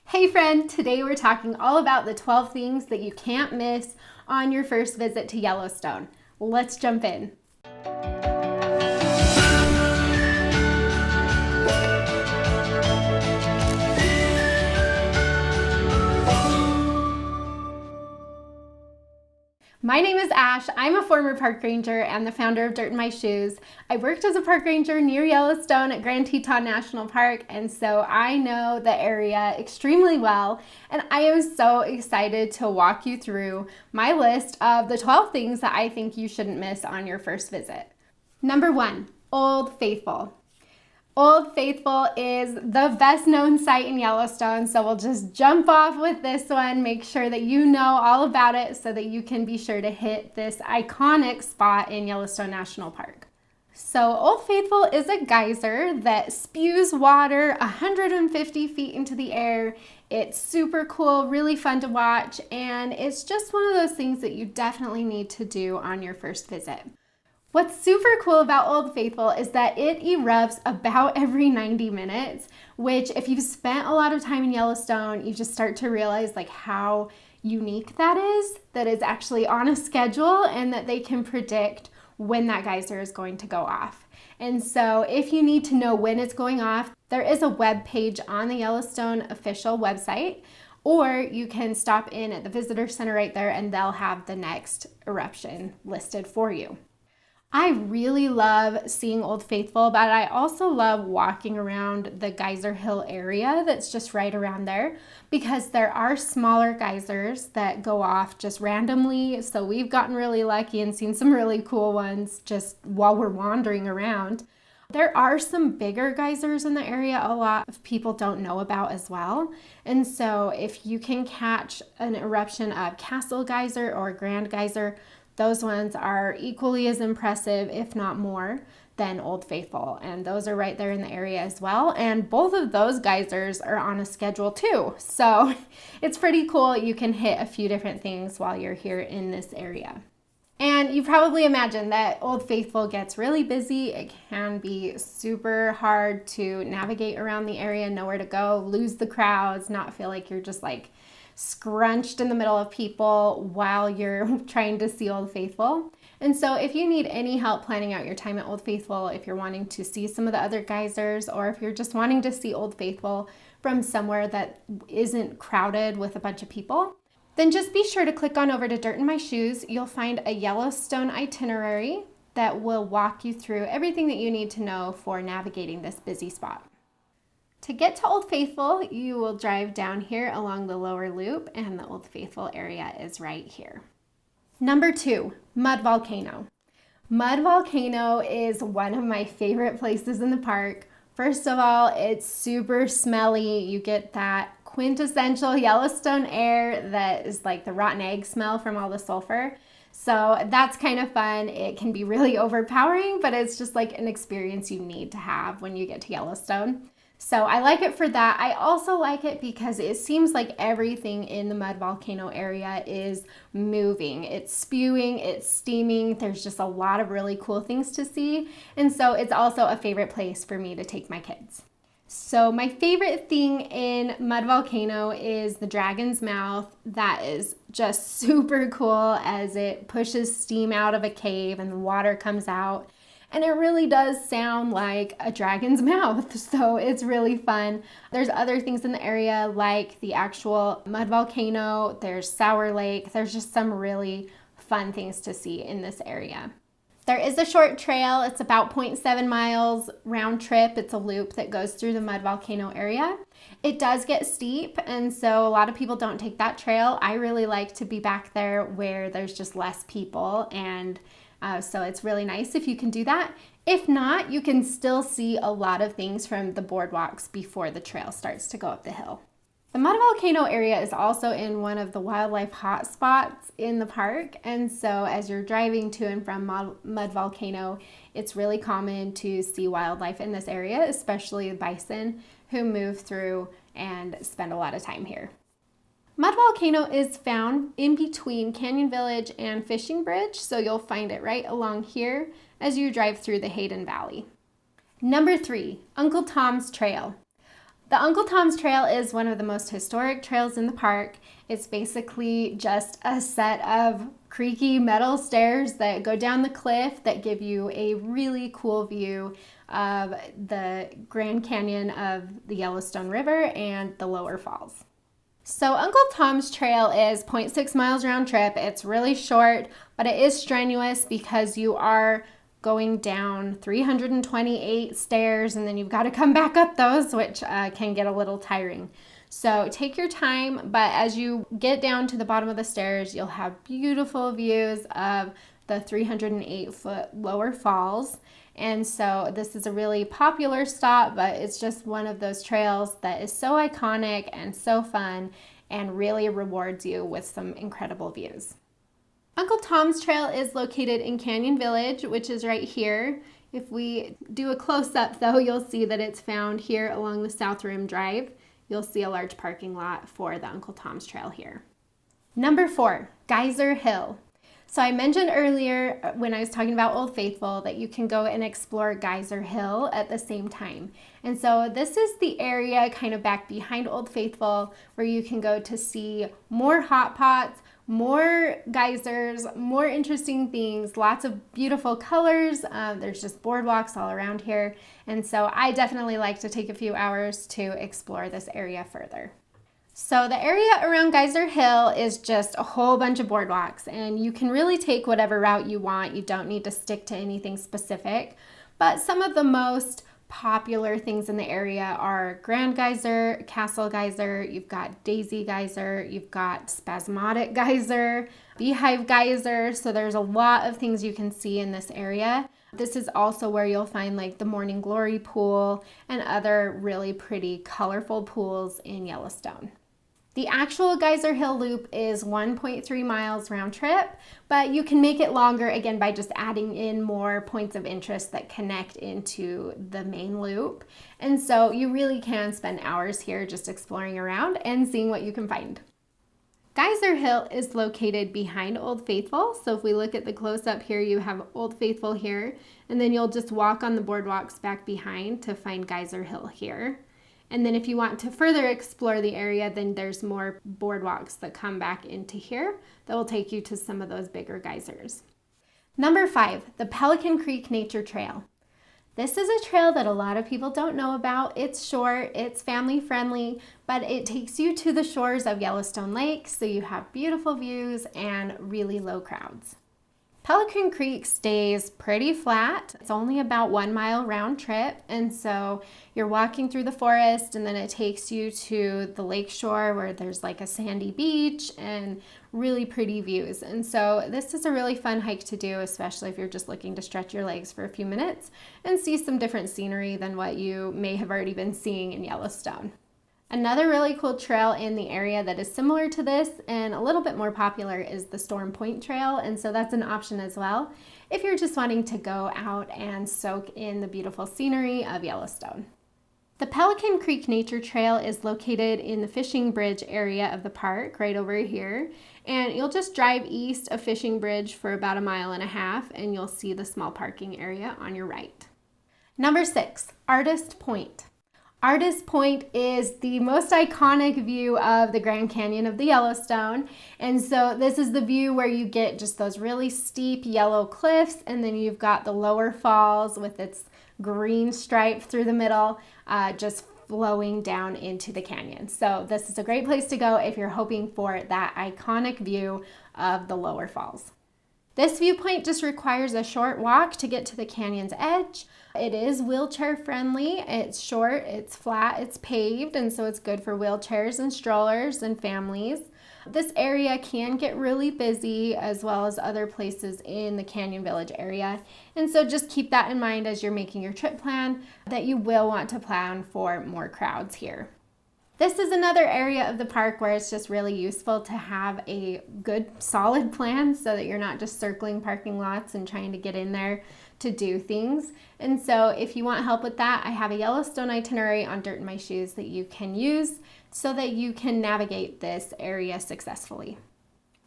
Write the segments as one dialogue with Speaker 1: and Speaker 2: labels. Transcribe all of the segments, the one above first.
Speaker 1: Hey friend, today we're talking all about the 12 things that you can't miss on your first visit to Yellowstone. Let's jump in. My name is Ash. I'm a former park ranger and the founder of Dirt in My Shoes. I worked as a park ranger near Yellowstone at Yellowstone National Park, and so I know the area extremely well, and I am so excited to walk you through my list of the 12 things that I think you shouldn't miss on your first visit. Number 1, Old Faithful. Old Faithful is the best known site in Yellowstone, so we'll just jump off with this one. Make sure that you know all about it so that you can be sure to hit this iconic spot in Yellowstone National Park. So Old Faithful is a geyser that spews water 150 feet into the air. It's super cool, really fun to watch, and it's just one of those things that you definitely need to do on your first visit. What's super cool about Old Faithful is that it erupts about every 90 minutes, which if you've spent a lot of time in Yellowstone, you just start to realize like how unique that is actually on a schedule and that they can predict when that geyser is going to go off. And so if you need to know when it's going off, there is a web page on the Yellowstone official website, or you can stop in at the visitor center right there and they'll have the next eruption listed for you. I really love seeing Old Faithful, but I also love walking around the Geyser Hill area that's just right around there because there are smaller geysers that go off just randomly. So we've gotten really lucky and seen some really cool ones just while we're wandering around. There are some bigger geysers in the area a lot of people don't know about as well. And so if you can catch an eruption of Castle Geyser or Grand Geyser, those ones are equally as impressive, if not more, than Old Faithful. And those are right there in the area as well. And both of those geysers are on a schedule too. So it's pretty cool. You can hit a few different things while you're here in this area. And you probably imagine that Old Faithful gets really busy. It can be super hard to navigate around the area, know where to go, lose the crowds, not feel like you're just like scrunched in the middle of people while you're trying to see Old Faithful. And so if you need any help planning out your time at Old Faithful, if you're wanting to see some of the other geysers, or if you're just wanting to see Old Faithful from somewhere that isn't crowded with a bunch of people, then just be sure to click on over to Dirt in My Shoes. You'll find a Yellowstone itinerary that will walk you through everything that you need to know for navigating this busy spot. To get to Old Faithful, you will drive down here along the lower loop, and the Old Faithful area is right here. Number 2, Mud Volcano. Mud Volcano is one of my favorite places in the park. First of all, it's super smelly. You get that quintessential Yellowstone air that is like the rotten egg smell from all the sulfur. So that's kind of fun. It can be really overpowering, but it's just like an experience you need to have when you get to Yellowstone. So I like it for that. I also like it because it seems like everything in the Mud Volcano area is moving. It's spewing, it's steaming. There's just a lot of really cool things to see. And so it's also a favorite place for me to take my kids. So my favorite thing in Mud Volcano is the Dragon's Mouth. That is just super cool as it pushes steam out of a cave and the water comes out. And it really does sound like a dragon's mouth, so it's really fun. There's other things in the area like the actual Mud Volcano, there's Sour Lake, there's just some really fun things to see in this area. There is a short trail, it's about 0.7 miles round trip. It's a loop that goes through the Mud Volcano area. It does get steep, and so a lot of people don't take that trail. I really like to be back there where there's just less people, and so it's really nice if you can do that. If not, you can still see a lot of things from the boardwalks before the trail starts to go up the hill. The Mud Volcano area is also in one of the wildlife hotspots in the park, and so as you're driving to and from Mud Volcano, it's really common to see wildlife in this area, especially bison who move through and spend a lot of time here. Mud Volcano is found in between Canyon Village and Fishing Bridge, so you'll find it right along here as you drive through the Hayden Valley. Number 3, Uncle Tom's Trail. The Uncle Tom's Trail is one of the most historic trails in the park. It's basically just a set of creaky metal stairs that go down the cliff that give you a really cool view of the Grand Canyon of the Yellowstone River and the lower falls. So Uncle Tom's Trail is 0.6 miles round trip. It's really short, but it is strenuous because you are going down 328 stairs and then you've got to come back up those, which can get a little tiring. So take your time, but as you get down to the bottom of the stairs, you'll have beautiful views of the 308-foot lower falls. And so this is a really popular stop, but it's just one of those trails that is so iconic and so fun and really rewards you with some incredible views. Uncle Tom's Trail is located in Canyon Village, which is right here. If we do a close-up though, you'll see that it's found here along the South Rim Drive. You'll see a large parking lot for the Uncle Tom's Trail here. Number 4, Geyser Hill. So I mentioned earlier when I was talking about Old Faithful that you can go and explore Geyser Hill at the same time. And so this is the area kind of back behind Old Faithful where you can go to see more hot pots, more geysers, more interesting things, lots of beautiful colors. There's just boardwalks all around here. And so I definitely like to take a few hours to explore this area further. So the area around Geyser Hill is just a whole bunch of boardwalks, and you can really take whatever route you want. You don't need to stick to anything specific, but some of the most popular things in the area are Grand Geyser, Castle Geyser, you've got Daisy Geyser, you've got Spasmodic Geyser, Beehive Geyser, so there's a lot of things you can see in this area. This is also where you'll find like the Morning Glory pool and other really pretty colorful pools in Yellowstone. The actual Geyser Hill loop is 1.3 miles round trip, but you can make it longer again by just adding in more points of interest that connect into the main loop. And so you really can spend hours here just exploring around and seeing what you can find. Geyser Hill is located behind Old Faithful. So if we look at the close-up here, you have Old Faithful here, and then you'll just walk on the boardwalks back behind to find Geyser Hill here. And then if you want to further explore the area, then there's more boardwalks that come back into here that will take you to some of those bigger geysers. Number 5, the Pelican Creek Nature Trail. This is a trail that a lot of people don't know about. It's short, it's family friendly, but it takes you to the shores of Yellowstone Lake, so you have beautiful views and really low crowds. Pelican Creek stays pretty flat. It's only about 1 mile round trip, and so you're walking through the forest and then it takes you to the lake shore where there's like a sandy beach and really pretty views. And so this is a really fun hike to do, especially if you're just looking to stretch your legs for a few minutes and see some different scenery than what you may have already been seeing in Yellowstone. Another really cool trail in the area that is similar to this and a little bit more popular is the Storm Point Trail, and so that's an option as well if you're just wanting to go out and soak in the beautiful scenery of Yellowstone. The Pelican Creek Nature Trail is located in the Fishing Bridge area of the park right over here, and you'll just drive east of Fishing Bridge for about 1.5 miles and you'll see the small parking area on your right. Number 6, Artist Point. Artist Point is the most iconic view of the Grand Canyon of the Yellowstone. And so this is the view where you get just those really steep yellow cliffs, and then you've got the lower falls with its green stripe through the middle, just flowing down into the canyon. So this is a great place to go if you're hoping for that iconic view of the lower falls. This viewpoint just requires a short walk to get to the canyon's edge. It is wheelchair friendly. It's short, it's flat, it's paved, and so it's good for wheelchairs and strollers and families. This area can get really busy as well as other places in the Canyon Village area. And so just keep that in mind as you're making your trip plan, that you will want to plan for more crowds here. This is another area of the park where it's just really useful to have a good solid plan so that you're not just circling parking lots and trying to get in there to do things. And so if you want help with that, I have a Yellowstone itinerary on Dirt in My Shoes that you can use so that you can navigate this area successfully.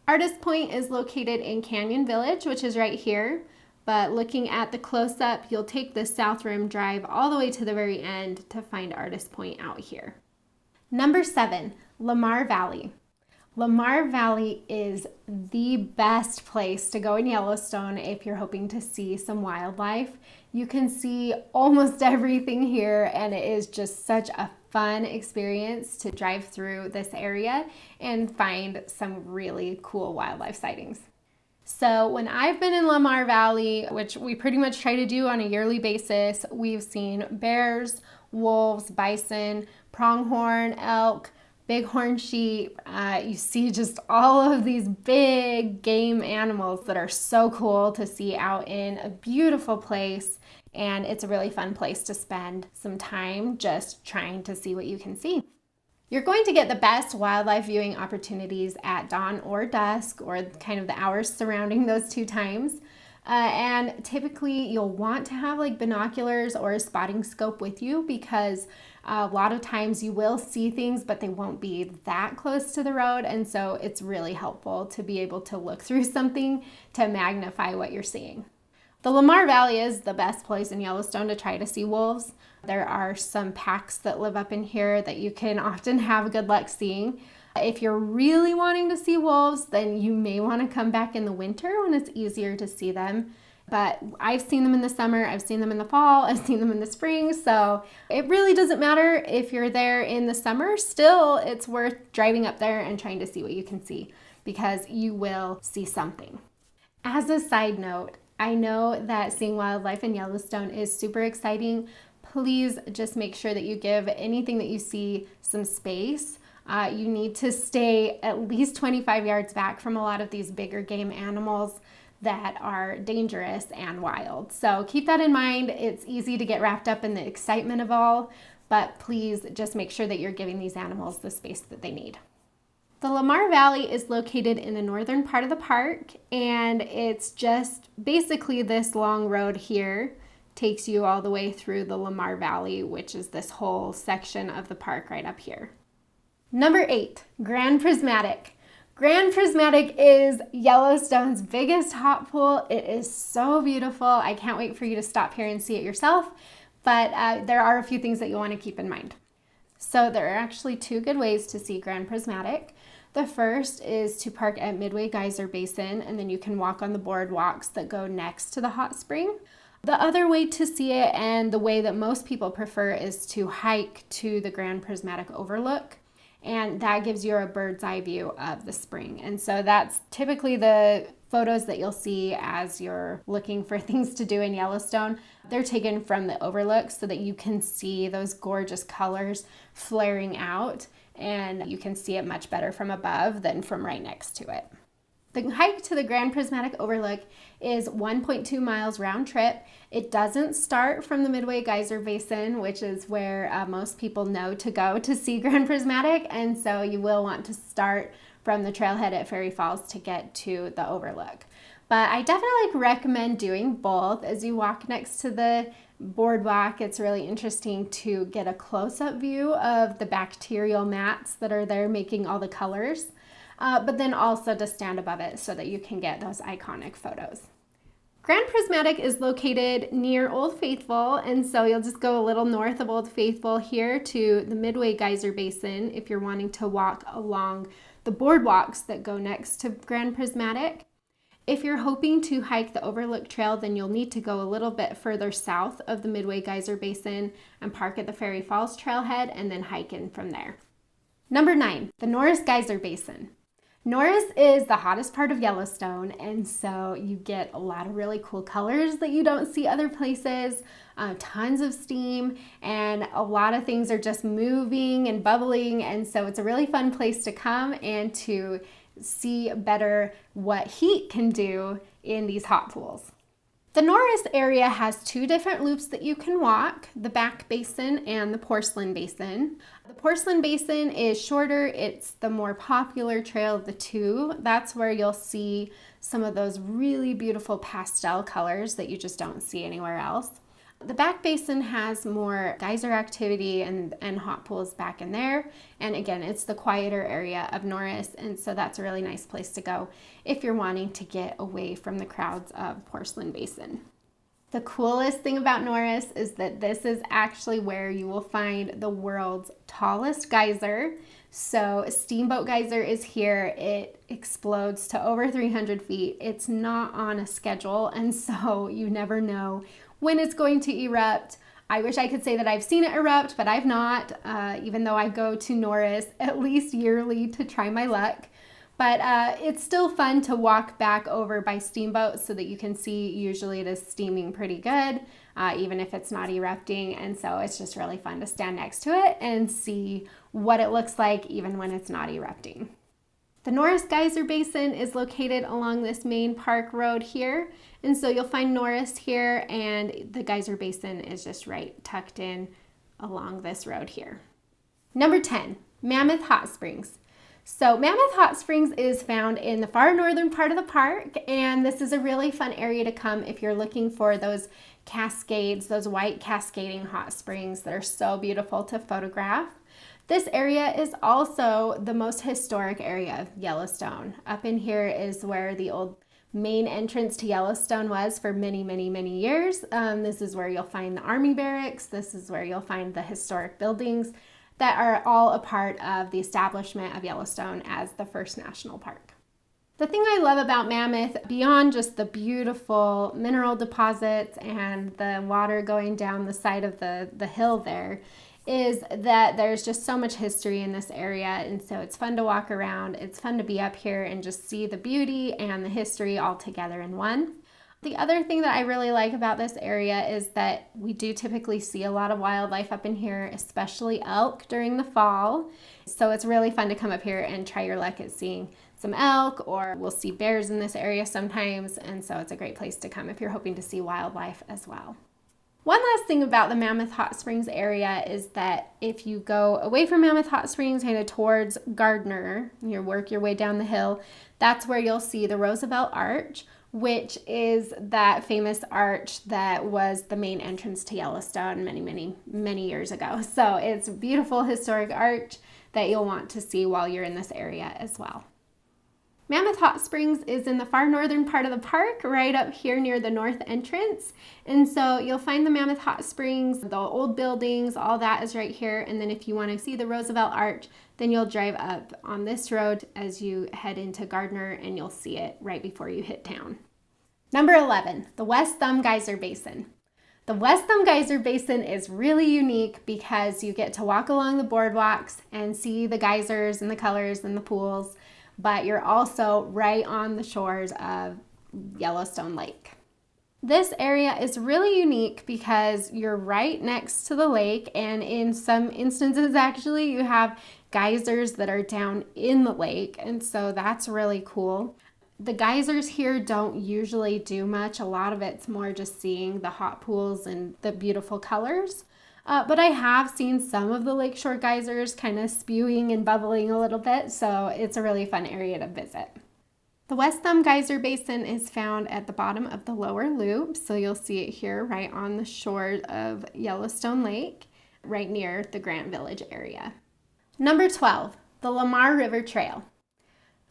Speaker 1: Artist Point is located in Canyon Village, which is right here. but looking at the close-up, you'll take the South Rim Drive all the way to the very end to find Artist Point out here. Number 7, Lamar Valley. Lamar Valley is the best place to go in Yellowstone if you're hoping to see some wildlife. You can see almost everything here, and it is just such a fun experience to drive through this area and find some really cool wildlife sightings. So when I've been in Lamar Valley, which we pretty much try to do on a yearly basis, we've seen bears, wolves, bison, pronghorn, elk, bighorn sheep. You see just all of these big game animals that are so cool to see out in a beautiful place. And it's a really fun place to spend some time just trying to see what you can see. You're going to get the best wildlife viewing opportunities at dawn or dusk, or kind of the hours surrounding those two times. And typically you'll want to have like binoculars or a spotting scope with you, because a lot of times you will see things, but they won't be that close to the road. And so it's really helpful to be able to look through something to magnify what you're seeing. The Lamar Valley is the best place in Yellowstone to try to see wolves. There are some packs that live up in here that you can often have good luck seeing. If you're really wanting to see wolves, then you may want to come back in the winter when it's easier to see them. But I've seen them in the summer, I've seen them in the fall, I've seen them in the spring. So it really doesn't matter if you're there in the summer. Still, it's worth driving up there and trying to see what you can see, because you will see something. As a side note, I know that seeing wildlife in Yellowstone is super exciting. Please just make sure that you give anything that you see some space. You need to stay at least 25 yards back from a lot of these bigger game animals that are dangerous and wild. So keep that in mind. It's easy to get wrapped up in the excitement of all, but please just make sure that you're giving these animals the space that they need. The Lamar Valley is located in the northern part of the park, and it's just basically this long road here takes you all the way through the Lamar Valley, which is this whole section of the park right up here. Number 8, Grand Prismatic. Grand Prismatic is Yellowstone's biggest hot pool. It is so beautiful. I can't wait for you to stop here and see it yourself, but there are a few things that you'll want to keep in mind. So there are actually 2 good ways to see Grand Prismatic. The first is to park at Midway Geyser Basin, and then you can walk on the boardwalks that go next to the hot spring. The other way to see it, and the way that most people prefer, is to hike to the Grand Prismatic overlook, and that gives you a bird's eye view of the spring. And so that's typically the photos that you'll see as you're looking for things to do in Yellowstone. They're taken from the overlook so that you can see those gorgeous colors flaring out, and you can see it much better from above than from right next to it. The hike to the Grand Prismatic Overlook is 1.2 miles round trip. It doesn't start from the Midway Geyser Basin, which is where most people know to go to see Grand Prismatic, and so you will want to start from the trailhead at Fairy Falls to get to the overlook. But I definitely recommend doing both. As you walk next to the boardwalk, it's really interesting to get a close-up view of the bacterial mats that are there making all the colors, but then also to stand above it so that you can get those iconic photos. Grand Prismatic is located near Old Faithful, and so you'll just go a little north of Old Faithful here to the Midway Geyser Basin if you're wanting to walk along the boardwalks that go next to Grand Prismatic. If you're hoping to hike the Overlook Trail, then you'll need to go a little bit further south of the Midway Geyser Basin and park at the Fairy Falls Trailhead and then hike in from there. Number 9, the Norris Geyser Basin. Norris is the hottest part of Yellowstone, and so you get a lot of really cool colors that you don't see other places, tons of steam, and a lot of things are just moving and bubbling, and so it's a really fun place to come and to see better what heat can do in these hot pools. The Norris area has 2 different loops that you can walk, the Back Basin and the Porcelain Basin. The Porcelain Basin is shorter. It's the more popular trail of the 2. That's where you'll see some of those really beautiful pastel colors that you just don't see anywhere else. The back basin has more geyser activity and hot pools back in there. And again, it's the quieter area of Norris, and so that's a really nice place to go if you're wanting to get away from the crowds of Porcelain Basin. The coolest thing about Norris is that this is actually where you will find the world's tallest geyser. So Steamboat Geyser is here. It explodes to over 300 feet. It's not on a schedule, and so you never know when it's going to erupt. I wish I could say that I've seen it erupt, but I've not, even though I go to Norris at least yearly to try my luck. But it's still fun to walk back over by Steamboat so that you can see. Usually it is steaming pretty good, even if it's not erupting. And so it's just really fun to stand next to it and see what it looks like even when it's not erupting. The Norris Geyser Basin is located along this main park road here. And so you'll find Norris here, and the Geyser Basin is just right tucked in along this road here. Number 10, Mammoth Hot Springs. So Mammoth Hot Springs is found in the far northern part of the park, and this is a really fun area to come if you're looking for those cascades, those white cascading hot springs that are so beautiful to photograph. This area is also the most historic area of Yellowstone. Up in here is where the old main entrance to Yellowstone was for many, many, many years. This is where you'll find the Army barracks. This is where you'll find the historic buildings that are all a part of the establishment of Yellowstone as the first national park. The thing I love about Mammoth, beyond just the beautiful mineral deposits and the water going down the side of the hill there, is that there's just so much history in this area, and so it's fun to walk around. It's fun to be up here and just see the beauty and the history all together in one. The other thing that I really like about this area is that we do typically see a lot of wildlife up in here, especially elk during the fall. So it's really fun to come up here and try your luck at seeing some elk, or we'll see bears in this area sometimes. And so it's a great place to come if you're hoping to see wildlife as well. One last thing about the Mammoth Hot Springs area is that if you go away from Mammoth Hot Springs, kind of towards Gardner, you work your way down the hill, that's where you'll see the Roosevelt Arch, which is that famous arch that was the main entrance to Yellowstone many, many, many years ago. So it's a beautiful historic arch that you'll want to see while you're in this area as well. Mammoth Hot Springs is in the far northern part of the park, right up here near the north entrance. And so you'll find the Mammoth Hot Springs, the old buildings, all that is right here. And then if you want to see the Roosevelt Arch, then you'll drive up on this road as you head into Gardner, and you'll see it right before you hit town. Number 11, the West Thumb Geyser Basin. The West Thumb Geyser Basin is really unique because you get to walk along the boardwalks and see the geysers and the colors and the pools, but you're also right on the shores of Yellowstone Lake. This area is really unique because you're right next to the lake, and in some instances actually you have geysers that are down in the lake, and so that's really cool. The geysers here don't usually do much. A lot of it's more just seeing the hot pools and the beautiful colors. But I have seen some of the lakeshore geysers kind of spewing and bubbling a little bit, so it's a really fun area to visit. The West Thumb Geyser Basin is found at the bottom of the lower loop, so you'll see it here right on the shore of Yellowstone Lake, right near the Grant Village area. Number 12, the Lamar River Trail.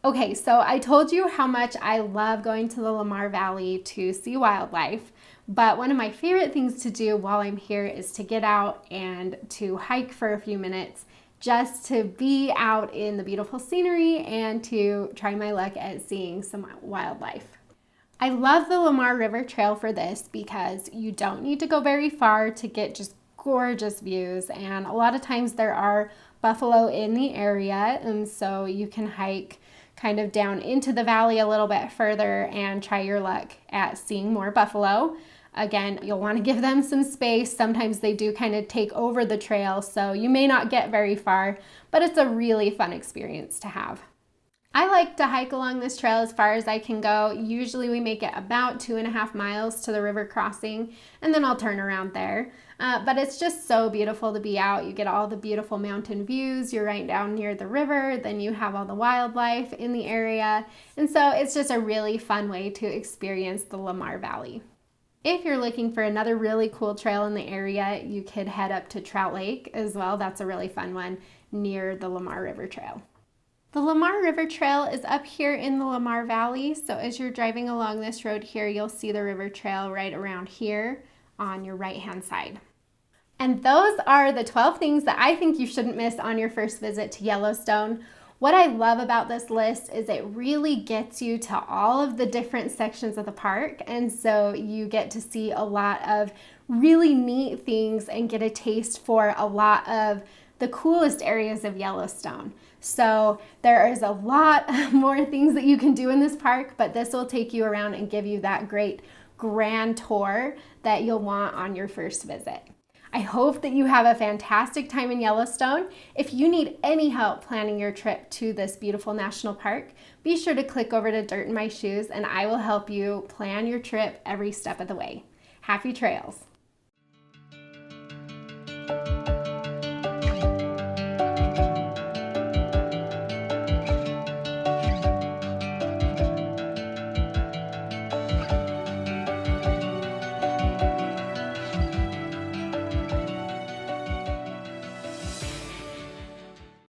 Speaker 1: Okay, so I told you how much I love going to the Lamar Valley to see wildlife, but one of my favorite things to do while I'm here is to get out and to hike for a few minutes, just to be out in the beautiful scenery and to try my luck at seeing some wildlife. I love the Lamar River Trail for this because you don't need to go very far to get just gorgeous views, and a lot of times there are buffalo in the area, and so you can hike kind of down into the valley a little bit further and try your luck at seeing more buffalo. Again, you'll want to give them some space. Sometimes they do kind of take over the trail, so you may not get very far, but it's a really fun experience to have. I like to hike along this trail as far as I can go. Usually we make it about 2.5 miles to the river crossing, and then I'll turn around there. But it's just so beautiful to be out. You get all the beautiful mountain views. You're right down near the river. Then you have all the wildlife in the area. And so it's just a really fun way to experience the Lamar Valley. If you're looking for another really cool trail in the area, you could head up to Trout Lake as well. That's a really fun one near the Lamar River Trail. The Lamar River Trail is up here in the Lamar Valley. So as you're driving along this road here, you'll see the river trail right around here on your right-hand side. And those are the 12 things that I think you shouldn't miss on your first visit to Yellowstone. What I love about this list is it really gets you to all of the different sections of the park, and so you get to see a lot of really neat things and get a taste for a lot of the coolest areas of Yellowstone. So there is a lot more things that you can do in this park, but this will take you around and give you that great grand tour that you'll want on your first visit. I hope that you have a fantastic time in Yellowstone. If you need any help planning your trip to this beautiful national park, be sure to click over to Dirt in My Shoes and I will help you plan your trip every step of the way. Happy trails!